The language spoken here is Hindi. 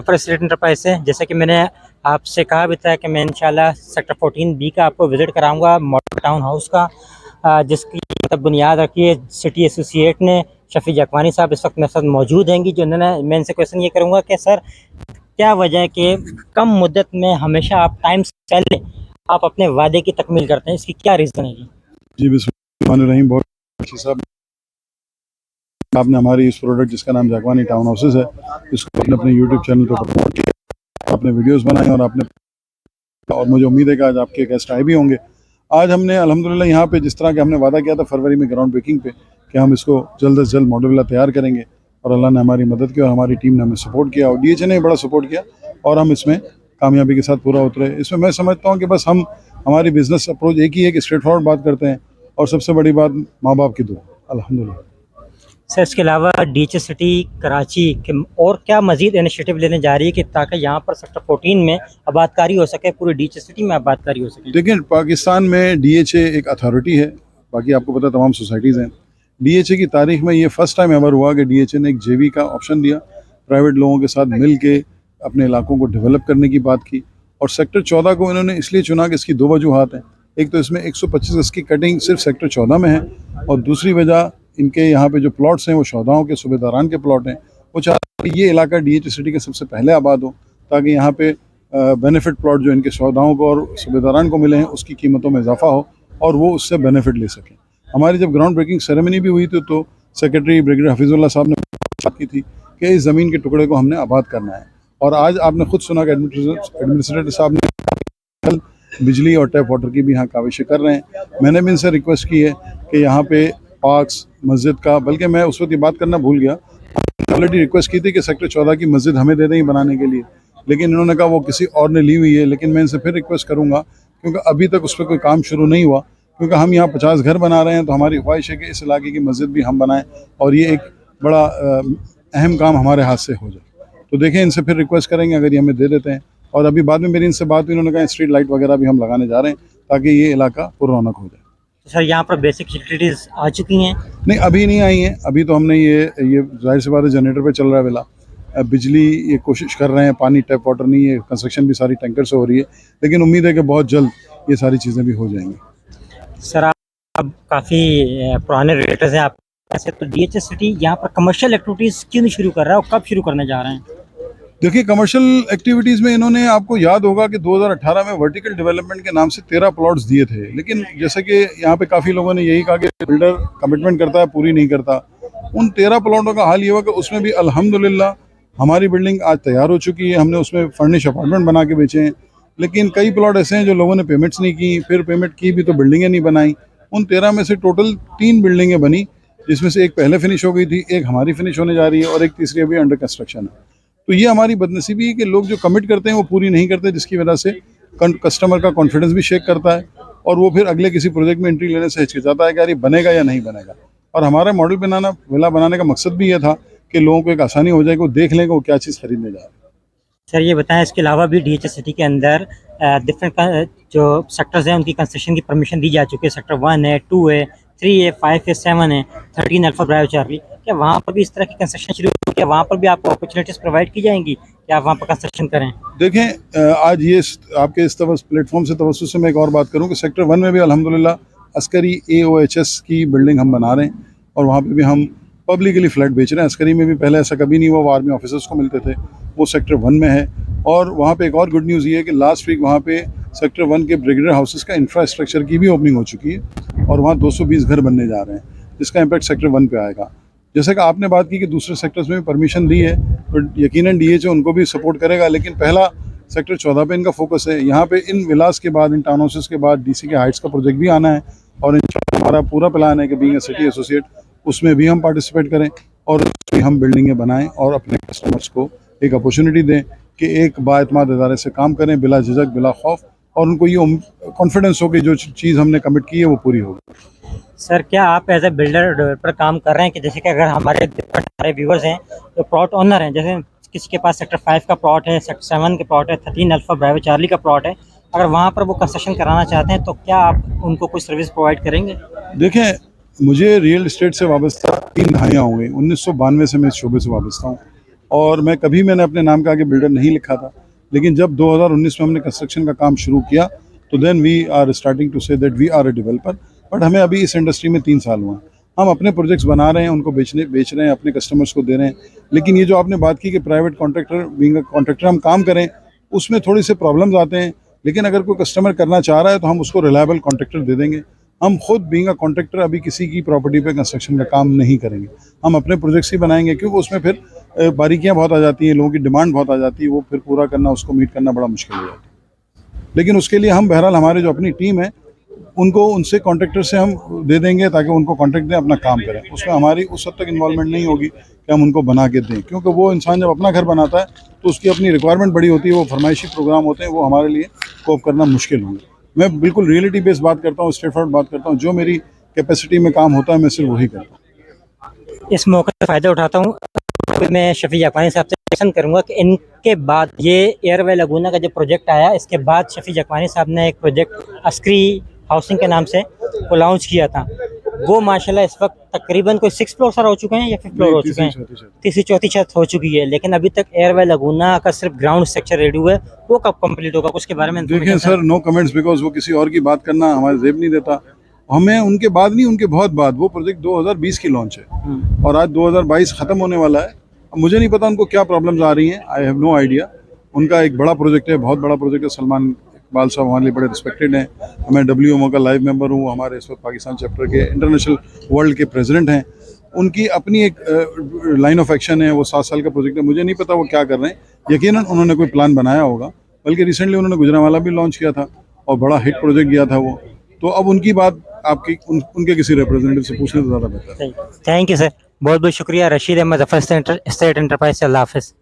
जफर स्टेट एंटरप्राइज से। जैसे कि मैंने आपसे कहा भी था कि मैं इंशाल्लाह सेक्टर 14B का आपको विज़िट कराऊंगा, मॉडल टाउन हाउस का, जिसकी मतलब बुनियाद रखी है सिटी एसोसिएट ने। शफी जकवानी साहब इस वक्त मेरे साथ मौजूद हैं, जो इन्होंने, मैं इनसे क्वेश्चन ये करूँगा कि सर, क्या वजह है कि कम मुद्दत में हमेशा आप टाइम से पहले आप अपने वादे की तकमील करते हैं, इसकी क्या रीज़न है जी? जी बिस्मिल्लाहिर्रहमानिर्रहीम। बहुत अच्छी साहब, आपने हमारी इस प्रोडक्ट जिसका नाम जगवानी टाउन हाउसेज है, इसको आपने अपने यूट्यूब चैनल पर प्रमोट किया, आपने वीडियोस बनाए और मुझे उम्मीद है कि आज आपके गेस्ट आए भी होंगे। आज हमने अल्हम्दुलिल्लाह यहाँ पे जिस तरह के हमने वादा किया था फरवरी में ग्राउंड ब्रेकिंग पे कि हम इसको जल्द से जल्द मॉडल तैयार करेंगे, और अल्लाह ने हमारी मदद की और हमारी टीम ने हमें सपोर्ट किया और DHA ने बड़ा सपोर्ट किया और हम इसमें कामयाबी के साथ पूरा उतरे। इसमें मैं समझता हूँ कि बस हमारी बिज़नेस अप्रोच एक ही है कि स्ट्रेट फॉरवर्ड बात करते हैं, और सबसे बड़ी बात माँ बाप की दुआ, अल्हम्दुलिल्लाह। सर, इसके अलावा DHA सिटी कराची के और क्या मज़ीद इनिशिएटिव लेने जा रही है कि ताकि यहाँ पर सेक्टर 14 में आबादकारी हो सके, पूरी DHA सिटी में आबादकारी हो सके? देखिए, पाकिस्तान में DHA एक अथॉरिटी है, बाकी आपको पता तमाम सोसाइटीज़ हैं। DHA की तारीख में ये फ़र्स्ट टाइम एवर हुआ कि DHA ने एक JV का ऑप्शन दिया, प्राइवेट लोगों के साथ मिल के अपने इलाकों को डेवलप करने की बात की, और सेक्टर 14 को इन्होंने इसलिए चुना कि इसकी दो वजूहात हैं। एक तो इसमें 125 गज की कटिंग सिर्फ सेक्टर 14 में है, और दूसरी वजह इनके यहाँ पे जो प्लॉट्स हैं वो शौदाओं के, सूबेदारान के प्लॉट हैं। वो चाहते हैं ये इलाका DHA सिटी के सबसे पहले आबाद हो, ताकि यहाँ पे बेनिफिट प्लॉट जो इनके शौदाओं को और सूबेदारान को मिले हैं उसकी कीमतों में इजाफा हो और वो उससे बेनिफिट ले सकें। हमारी जब ग्राउंड ब्रेकिंग सेरेमनी भी हुई थी तो सेक्रेटरी ब्रिगेडियर हफीजुल्लाह साहब ने बात की थी कि इस ज़मीन के टुकड़े को हमने आबाद करना है, और आज आपने खुद सुना कि एडमिनिस्ट्रेटर साहब ने बिजली और टैप वाटर की भी यहाँ काविशें कर रहे हैं। मैंने भी इनसे रिक्वेस्ट की है कि यहाँ पे पार्क्स, मस्जिद का, बल्कि मैं उस वक्त ये बात करना भूल गया, ऑलरेडी रिक्वेस्ट की थी कि सेक्टर 14 की मस्जिद हमें दे दें बनाने के लिए, लेकिन इन्होंने कहा वो किसी और ने ली हुई है। लेकिन मैं इनसे फिर रिक्वेस्ट करूँगा, क्योंकि अभी तक उस पर कोई काम शुरू नहीं हुआ, क्योंकि हम यहाँ 50 घर बना रहे हैं, तो हमारी ख्वाहिश है कि इस इलाके की मस्जिद भी हम बनाएं और ये एक बड़ा अहम काम हमारे हाथ से हो जाए। तो देखें, इनसे फिर रिक्वेस्ट करेंगे अगर ये हमें दे देते हैं। और अभी बाद में मेरी इनसे बात हुई, इन्होंने कहा स्ट्रीट लाइट वगैरह भी हम लगाने जा रहे हैं ताकि ये इलाका पुररौनक हो जाए। तो सर, यहाँ पर बेसिक फैसिलिटीज़ आ चुकी हैं? नहीं, अभी नहीं आई हैं। अभी तो हमने ये जाहिर सी बात है जनरेटर पे चल रहा है वेला, बिजली ये कोशिश कर रहे हैं, पानी टैप वाटर नहीं है, कंस्ट्रक्शन भी सारी टैंकर से हो रही है, लेकिन उम्मीद है कि बहुत जल्द ये सारी चीज़ें भी हो जाएंगी। सर, आप काफ़ी पुराने रेटर्स हैं आप ऐसे, तो DHA सिटी यहाँ पर कमर्शियल एक्टिविटीज़ क्यों नहीं शुरू कर रहा है और कब शुरू करने जा रहे हैं? देखिए, कमर्शियल एक्टिविटीज़ में इन्होंने, आपको याद होगा कि 2018 में वर्टिकल डेवलपमेंट के नाम से 13 प्लॉट्स दिए थे, लेकिन जैसे कि यहाँ पे काफ़ी लोगों ने यही कहा कि बिल्डर कमिटमेंट करता है, पूरी नहीं करता। उन 13 प्लॉटों का हाल ये हुआ कि उसमें भी अल्हम्दुलिल्लाह हमारी बिल्डिंग आज तैयार हो चुकी है, हमने उसमें फर्निश अपार्टमेंट बना के बेचे हैं। लेकिन कई प्लॉट ऐसे हैं जो लोगों ने पेमेंट्स नहीं की, फिर पेमेंट की भी तो बिल्डिंगें नहीं बनाई। उन 13 में से टोटल 3 बिल्डिंगें बनी, जिसमें से एक पहले फिनिश हो गई थी, एक हमारी फिनिश होने जा रही है और एक तीसरी अभी अंडर कंस्ट्रक्शन है। तो ये हमारी बदनसीबी है कि लोग जो कमिट करते हैं वो पूरी नहीं करते, जिसकी वजह से कस्टमर का कॉन्फिडेंस भी शेक करता है और वो फिर अगले किसी प्रोजेक्ट में एंट्री लेने से हिचकिचाता है कि यार ये बनेगा या नहीं बनेगा। और हमारा मॉडल विला बनाने का मकसद भी ये था कि लोगों को एक आसानी हो जाए कि वो देख लें कि वो क्या चीज़ खरीदने जा रहे हैं। सर, ये बताएं, इसके अलावा भी DHA सिटी के अंदर डिफरेंट जो सेक्टर्स हैं उनकी कंस्ट्रक्शन की परमिशन दी जा चुकी है। सेक्टर 1 है, 2 है, 3 है, 5 है, 7 है, 13 अल्फा ब्रावो चार्ली। क्या वहाँ पर भी इस तरह की कंस्ट्रक्शन शुरू हो, क्या वहाँ पर भी आपको अपॉर्चुनिटीज़ प्रोवाइड की जाएंगी कि आप वहाँ पर कंस्ट्रक्शन करें? देखें, आज ये आपके इस प्लेटफॉर्म से तवज्जुह से मैं एक और बात करूँ कि सेक्टर 1 में भी अल्हम्दुलिल्लाह अस्करी AOHS की बिल्डिंग हम बना रहे हैं और वहाँ पे भी हम पब्लिकली फ्लैट बेच रहे हैं। अस्करी में भी पहले ऐसा कभी नहीं हुआ, वो आर्मी ऑफिसर्स को मिलते थे, वो सेक्टर 1 में है। और वहाँ पे एक और गुड न्यूज़ ये है कि लास्ट वीक वहाँ पे सेक्टर 1 के ब्रिगेडियर हाउसेस का इंफ्रास्ट्रक्चर की भी ओपनिंग हो चुकी है और वहाँ 220 घर बनने जा रहे हैं, जिसका इम्पैक्ट सेक्टर 1 पे आएगा। जैसे कि आपने बात की कि दूसरे सेक्टर्स में भी परमिशन दी है, तो यकीनन DHA उनको भी सपोर्ट करेगा, लेकिन पहला सेक्टर 14 पे इनका फोकस है। यहाँ पे इन विलास के बाद, इन टाउन हाउसेस के बाद DC के हाइट्स का प्रोजेक्ट भी आना है और हमारा पूरा प्लान है कि बीइंग अ सिटी एसोसिएट उसमें भी हम पार्टिसिपेट करें और उसमें हम बिल्डिंगें बनाएं और अपने कस्टमर्स को एक अपॉर्चुनिटी दें कि एक बाएतमाद इदारे से काम करें बिला झिझक, बिला खौफ, और उनको ये कॉन्फिडेंस हो कि जो चीज़ हमने कमिट की है वो पूरी होगी। सर, क्या आप एज ए बिल्डर डेवलपर काम कर रहे हैं कि जैसे कि अगर हमारे व्यूवर्स हैं जो प्लॉट ओनर हैं, जैसे किसी के पास सेक्टर 5 का प्लॉट है, सेक्टर 7 के प्लॉट है, 13 अल्फा ब्रावो चार्ली का प्लॉट है, अगर वहाँ पर वो कंस्ट्रक्शन कराना चाहते हैं तो क्या आप उनको कोई सर्विस प्रोवाइड करेंगे? देखें, मुझे रियल इस्टेट से वाबस्ता 3 दहाइयाँ हो गई, 1992 से मैं इस शोबे से वाबस्ता हूँ। और मैंने अपने नाम का आगे बिल्डर नहीं लिखा था, लेकिन जब 2019 में हमने कंस्ट्रक्शन का काम शुरू किया तो then we are starting to say that we are a developer. But हमें अभी इस इंडस्ट्री में 3 साल हुए हैं, हम अपने प्रोजेक्ट्स बना रहे हैं, उनको बेच रहे हैं, अपने कस्टमर्स को दे रहे हैं। लेकिन ये जो आपने बात की कि private contractor being a contractor हम काम करें, उसमें थोड़ी से प्रॉब्लम्स आते हैं। लेकिन अगर कोई कस्टमर करना चाह रहा है तो हम उसको रिलायबल कॉन्ट्रैक्टर दे देंगे। हम खुद बीइंग अ कॉन्ट्रैक्टर अभी किसी की प्रॉपर्टी पे कंस्ट्रक्शन का काम नहीं करेंगे, हम अपने प्रोजेक्ट्स ही बनाएंगे, क्योंकि उसमें फिर बारीकियां बहुत आ जाती हैं, लोगों की डिमांड बहुत आ जाती है, वो फिर पूरा करना, उसको मीट करना बड़ा मुश्किल हो जाता है। लेकिन उसके लिए हम बहरहाल हमारे जो अपनी टीम है उनको उनसे कॉन्ट्रैक्टर से हम दे देंगे ताकि उनको कॉन्ट्रैक्ट दें, अपना काम करें। उसमें हमारी उस हद तक इन्वॉल्वमेंट नहीं होगी कि हम उनको बना के दें, क्योंकि वो इंसान जब अपना घर बनाता है तो उसकी अपनी रिक्वायरमेंट बड़ी होती है, वो फरमाइशी प्रोग्राम होते हैं, वो हमारे लिए कोप करना मुश्किल होंगे। मैं बिल्कुल रियलिटी बेस्ड बात करता हूँ, स्ट्रेट फॉरवर्ड बात करता हूँ, जो मेरी कैपेसिटी में काम होता है मैं सिर्फ वही करता हूँ। इस मौके का फ़ायदा उठाता हूँ, तो मैं शफी जकवानी साहब से क्वेश्चन करूँगा कि इनके बाद ये एयरवे लगूना का जो प्रोजेक्ट आया, इसके बाद शफी जकवानी साहब ने एक प्रोजेक्ट अस्करी हाउसिंग के नाम से वो लॉन्च किया था। वो माशाल्लाह इस वक्त तकरीबन कोई 6 फ्लोर सर हो चुके हैं या 5 फ्लोर हो चुके हैं, तीसरी चौथी छत हो चुकी है। लेकिन अभी तक एयरवे लगूना का सिर्फ ग्राउंड स्ट्रक्चर रेडी हुआ है, वो कब कंप्लीट होगा उसके बारे में? देखिए सर, नो कमेंट्स, बिकॉज वो किसी और की बात करना हमारे जेब नहीं देता। हमें उनके बाद नहीं, उनके बहुत बाद वो प्रोजेक्ट 2020 की लॉन्च है और आज 2022 ख़त्म होने वाला है। अब मुझे नहीं पता उनको क्या प्रॉब्लम्स आ रही हैं, आई हैव नो आइडिया। उनका एक बड़ा प्रोजेक्ट है, बहुत बड़ा प्रोजेक्ट है। सलमान इकबाल साहब हमारे लिए बड़े रिस्पेक्टेड हैं, मैं WMO का लाइव मेंबर हूँ, हमारे इस वक्त पाकिस्तान चैप्टर के इंटरनेशनल वर्ल्ड के प्रेसिडेंट हैं। उनकी अपनी एक लाइन ऑफ एक्शन है, वो 7 साल का प्रोजेक्ट है, मुझे नहीं पता वो क्या कर रहे हैं। यकीनन उन्होंने कोई प्लान बनाया होगा, बल्कि रिसेंटली उन्होंने गुजरांवाला भी लॉन्च किया था और बड़ा हिट प्रोजेक्ट गया था वो। तो अब उनकी बात आपकी उनके किसी रिप्रेजेंटेटिव से पूछने तो ज़्यादा बेहतर है। थैंक यू सर, बहुत बहुत शुक्रिया। रशीद अहमद, स्टेट एंटरप्राइज से। अल्लाह हाफिज़।